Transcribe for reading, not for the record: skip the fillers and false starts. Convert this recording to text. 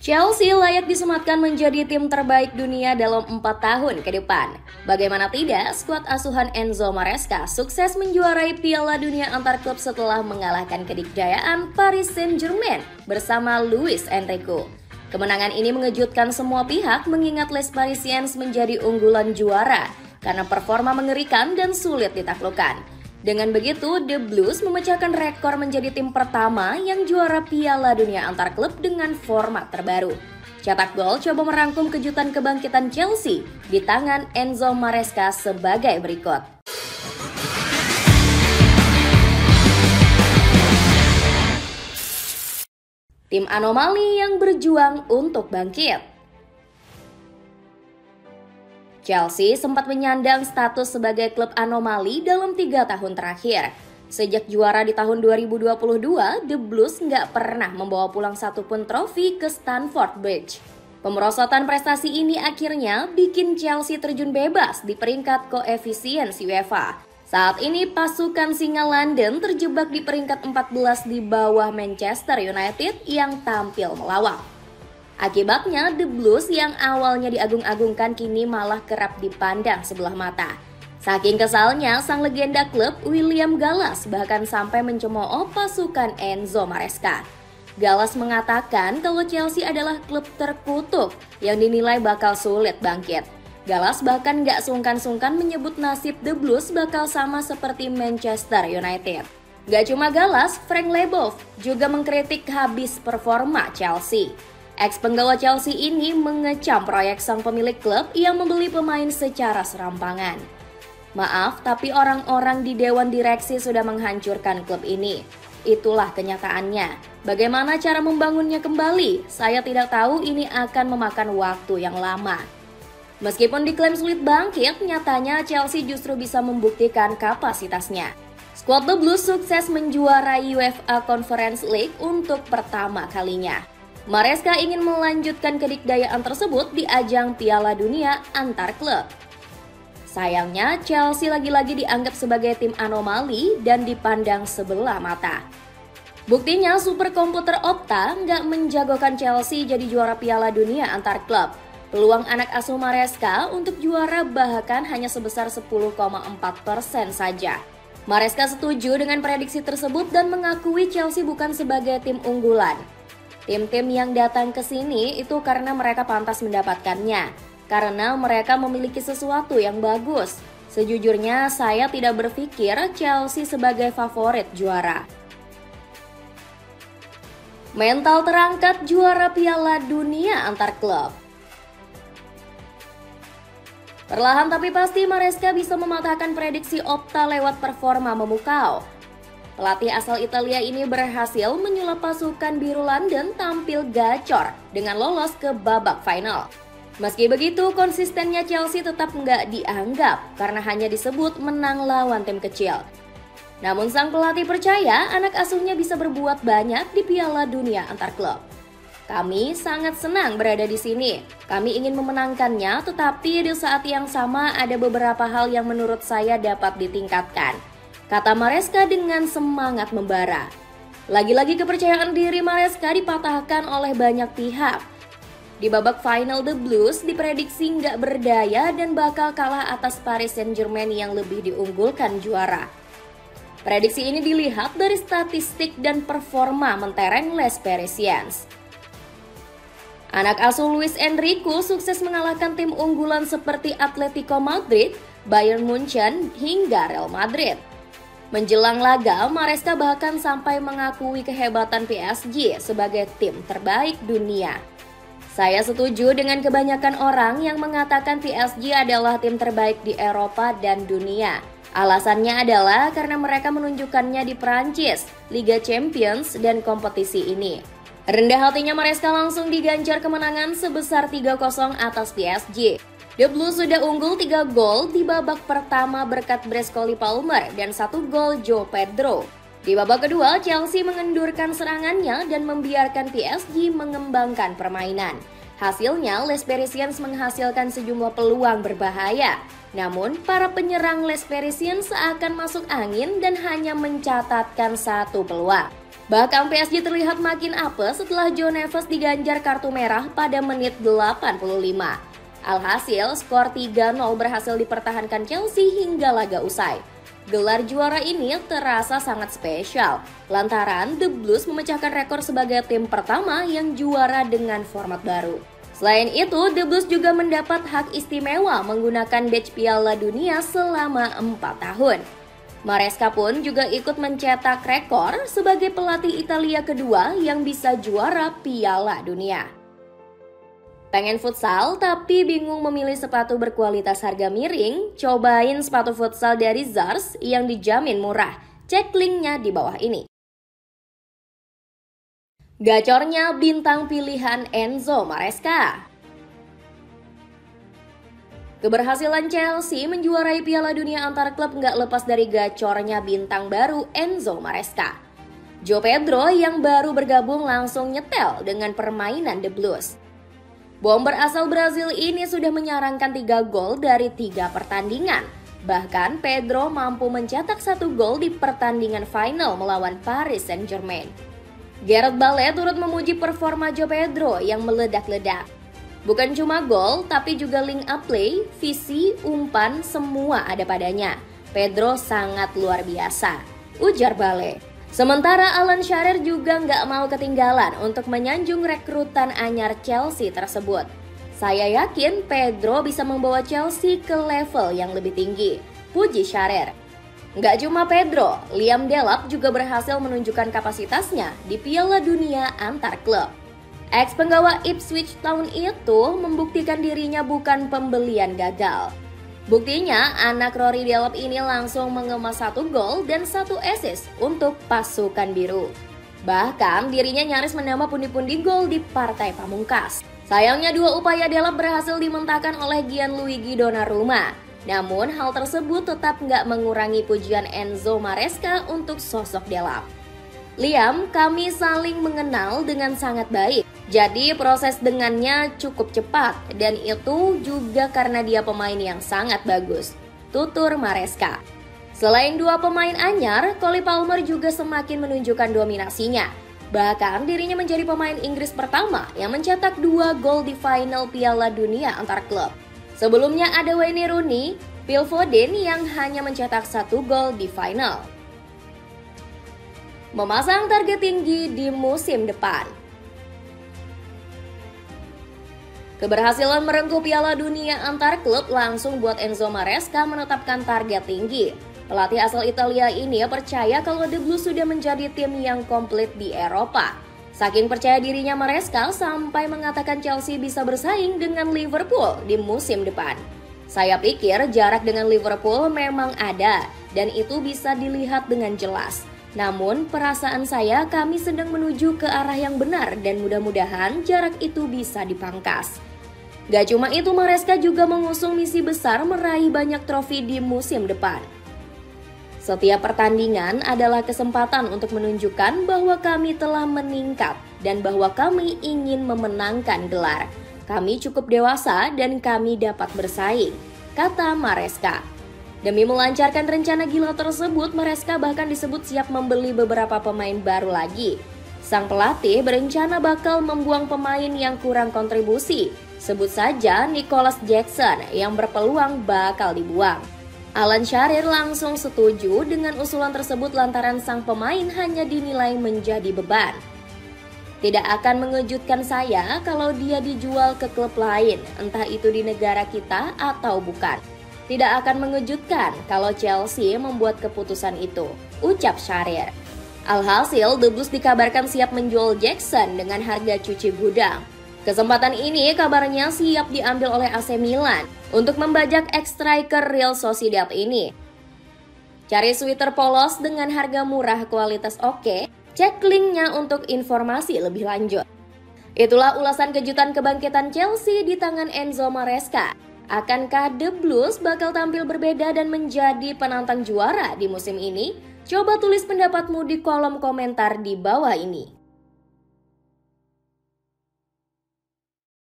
Chelsea layak disematkan menjadi tim terbaik dunia dalam 4 tahun ke depan. Bagaimana tidak, skuad asuhan Enzo Maresca sukses menjuarai Piala Dunia antar klub setelah mengalahkan kedikdayaan Paris Saint-Germain bersama Luis Enrique. Kemenangan ini mengejutkan semua pihak mengingat Les Parisiens menjadi unggulan juara karena performa mengerikan dan sulit ditaklukkan. Dengan begitu, The Blues memecahkan rekor menjadi tim pertama yang juara Piala Dunia antar klub dengan format terbaru. Cetak Gol coba merangkum kejutan kebangkitan Chelsea di tangan Enzo Maresca sebagai berikut. Tim anomali yang berjuang untuk bangkit. Chelsea sempat menyandang status sebagai klub anomali dalam 3 tahun terakhir. Sejak juara di tahun 2022, The Blues nggak pernah membawa pulang satupun trofi ke Stamford Bridge. Pemerosotan prestasi ini akhirnya bikin Chelsea terjun bebas di peringkat koefisien UEFA. Saat ini pasukan Singa London terjebak di peringkat 14 di bawah Manchester United yang tampil melawak. Akibatnya, The Blues yang awalnya diagung-agungkan kini malah kerap dipandang sebelah mata. Saking kesalnya, sang legenda klub William Gallas bahkan sampai mencemooh pasukan Enzo Maresca. Gallas mengatakan kalau Chelsea adalah klub terkutuk yang dinilai bakal sulit bangkit. Gallas bahkan gak sungkan-sungkan menyebut nasib The Blues bakal sama seperti Manchester United. Gak cuma Gallas, Frank Leboeuf juga mengkritik habis performa Chelsea. Ex-penggawa Chelsea ini mengecam proyek sang pemilik klub yang membeli pemain secara serampangan. Maaf, tapi orang-orang di dewan direksi sudah menghancurkan klub ini. Itulah kenyataannya. Bagaimana cara membangunnya kembali? Saya tidak tahu, ini akan memakan waktu yang lama. Meskipun diklaim sulit bangkit, nyatanya Chelsea justru bisa membuktikan kapasitasnya. Skuad The Blues sukses menjuarai UEFA Conference League untuk pertama kalinya. Maresca ingin melanjutkan kedikdayaan tersebut di ajang Piala Dunia antar klub. Sayangnya, Chelsea lagi-lagi dianggap sebagai tim anomali dan dipandang sebelah mata. Buktinya, superkomputer Opta nggak menjagokan Chelsea jadi juara Piala Dunia antar klub. Peluang anak asuh Maresca untuk juara bahkan hanya sebesar 10,4% saja. Maresca setuju dengan prediksi tersebut dan mengakui Chelsea bukan sebagai tim unggulan. Tim-tim yang datang ke sini itu karena mereka pantas mendapatkannya, karena mereka memiliki sesuatu yang bagus. Sejujurnya, saya tidak berpikir Chelsea sebagai favorit juara. Mental terangkat juara Piala Dunia antar klub. Perlahan tapi pasti Maresca bisa mematahkan prediksi Opta lewat performa memukau. Pelatih asal Italia ini berhasil menyulap pasukan biru London tampil gacor dengan lolos ke babak final. Meski begitu, konsistennya Chelsea tetap nggak dianggap karena hanya disebut menang lawan tim kecil. Namun sang pelatih percaya anak asuhnya bisa berbuat banyak di Piala Dunia antar klub. Kami sangat senang berada di sini. Kami ingin memenangkannya, tetapi di saat yang sama ada beberapa hal yang menurut saya dapat ditingkatkan, kata Maresca dengan semangat membara. Lagi-lagi kepercayaan diri Maresca dipatahkan oleh banyak pihak. Di babak final, The Blues diprediksi nggak berdaya dan bakal kalah atas Paris Saint-Germain yang lebih diunggulkan juara. Prediksi ini dilihat dari statistik dan performa mentereng Les Parisiens. Anak asuh Luis Enrique sukses mengalahkan tim unggulan seperti Atletico Madrid, Bayern Munchen, hingga Real Madrid. Menjelang laga, Maresca bahkan sampai mengakui kehebatan PSG sebagai tim terbaik dunia. Saya setuju dengan kebanyakan orang yang mengatakan PSG adalah tim terbaik di Eropa dan dunia. Alasannya adalah karena mereka menunjukkannya di Prancis, Liga Champions, dan kompetisi ini. Rendah hatinya Maresca langsung diganjar kemenangan sebesar 3-0 atas PSG. The Blues sudah unggul 3 gol di babak pertama berkat Brescoli Palmer dan 1 gol Joe Pedro. Di babak kedua, Chelsea mengendurkan serangannya dan membiarkan PSG mengembangkan permainan. Hasilnya, Les Parisiens menghasilkan sejumlah peluang berbahaya. Namun, para penyerang Les Parisiens seakan masuk angin dan hanya mencatatkan 1 peluang. Bahkan PSG terlihat makin apes setelah Joe Neves diganjar kartu merah pada menit 85. Alhasil, skor 3-0 berhasil dipertahankan Chelsea hingga laga usai. Gelar juara ini terasa sangat spesial, lantaran The Blues memecahkan rekor sebagai tim pertama yang juara dengan format baru. Selain itu, The Blues juga mendapat hak istimewa menggunakan badge Piala Dunia selama 4 tahun. Maresca pun juga ikut mencetak rekor sebagai pelatih Italia kedua yang bisa juara Piala Dunia. Pengen futsal tapi bingung memilih sepatu berkualitas harga miring? Cobain sepatu futsal dari Zars yang dijamin murah. Cek linknya di bawah ini. Gacornya bintang pilihan Enzo Maresca. Keberhasilan Chelsea menjuarai Piala Dunia antar klub nggak lepas dari gacornya bintang baru Enzo Maresca. João Pedro yang baru bergabung langsung nyetel dengan permainan The Blues. Bomber asal Brazil ini sudah menyarankan 3 gol dari 3 pertandingan. Bahkan Pedro mampu mencetak 1 gol di pertandingan final melawan Paris Saint-Germain. Gareth Bale turut memuji performa João Pedro yang meledak-ledak. Bukan cuma gol, tapi juga link up play, visi, umpan, semua ada padanya. Pedro sangat luar biasa, ujar Bale. Sementara Alan Shearer juga nggak mau ketinggalan untuk menyanjung rekrutan anyar Chelsea tersebut. Saya yakin Pedro bisa membawa Chelsea ke level yang lebih tinggi, puji Shearer. Nggak cuma Pedro, Liam Delap juga berhasil menunjukkan kapasitasnya di Piala Dunia antar klub. Ex-penggawa Ipswich tahun itu membuktikan dirinya bukan pembelian gagal. Buktinya, anak Rory Delap ini langsung mengemas 1 gol dan 1 assist untuk pasukan biru. Bahkan dirinya nyaris menambah pundi-pundi gol di partai pamungkas. Sayangnya 2 upaya Delap berhasil dimentahkan oleh Gianluigi Donnarumma. Namun hal tersebut tetap nggak mengurangi pujian Enzo Maresca untuk sosok Delap. Liam, kami saling mengenal dengan sangat baik. Jadi proses dengannya cukup cepat dan itu juga karena dia pemain yang sangat bagus, tutur Maresca. Selain 2 pemain anyar, Cole Palmer juga semakin menunjukkan dominasinya. Bahkan dirinya menjadi pemain Inggris pertama yang mencetak 2 gol di final Piala Dunia antar klub. Sebelumnya ada Wayne Rooney, Phil Foden yang hanya mencetak 1 gol di final. Memasang target tinggi di musim depan. Keberhasilan merengkuh Piala Dunia antar klub langsung buat Enzo Maresca menetapkan target tinggi. Pelatih asal Italia ini percaya kalau The Blues sudah menjadi tim yang komplit di Eropa. Saking percaya dirinya Maresca sampai mengatakan Chelsea bisa bersaing dengan Liverpool di musim depan. Saya pikir jarak dengan Liverpool memang ada dan itu bisa dilihat dengan jelas. Namun perasaan saya kami sedang menuju ke arah yang benar dan mudah-mudahan jarak itu bisa dipangkas. Gak cuma itu, Maresca juga mengusung misi besar meraih banyak trofi di musim depan. Setiap pertandingan adalah kesempatan untuk menunjukkan bahwa kami telah meningkat dan bahwa kami ingin memenangkan gelar. Kami cukup dewasa dan kami dapat bersaing, kata Maresca. Demi melancarkan rencana gila tersebut, Maresca bahkan disebut siap membeli beberapa pemain baru lagi. Sang pelatih berencana bakal membuang pemain yang kurang kontribusi. Sebut saja Nicholas Jackson yang berpeluang bakal dibuang. Alan Shearer langsung setuju dengan usulan tersebut lantaran sang pemain hanya dinilai menjadi beban. Tidak akan mengejutkan saya kalau dia dijual ke klub lain, entah itu di negara kita atau bukan. Tidak akan mengejutkan kalau Chelsea membuat keputusan itu, ucap Shearer. Alhasil, The Blues dikabarkan siap menjual Jackson dengan harga cuci gudang. Kesempatan ini kabarnya siap diambil oleh AC Milan untuk membajak ex-striker Real Sociedad ini. Cari sweater polos dengan harga murah kualitas oke, cek linknya untuk informasi lebih lanjut. Itulah ulasan kejutan kebangkitan Chelsea di tangan Enzo Maresca. Akankah The Blues bakal tampil berbeda dan menjadi penantang juara di musim ini? Coba tulis pendapatmu di kolom komentar di bawah ini.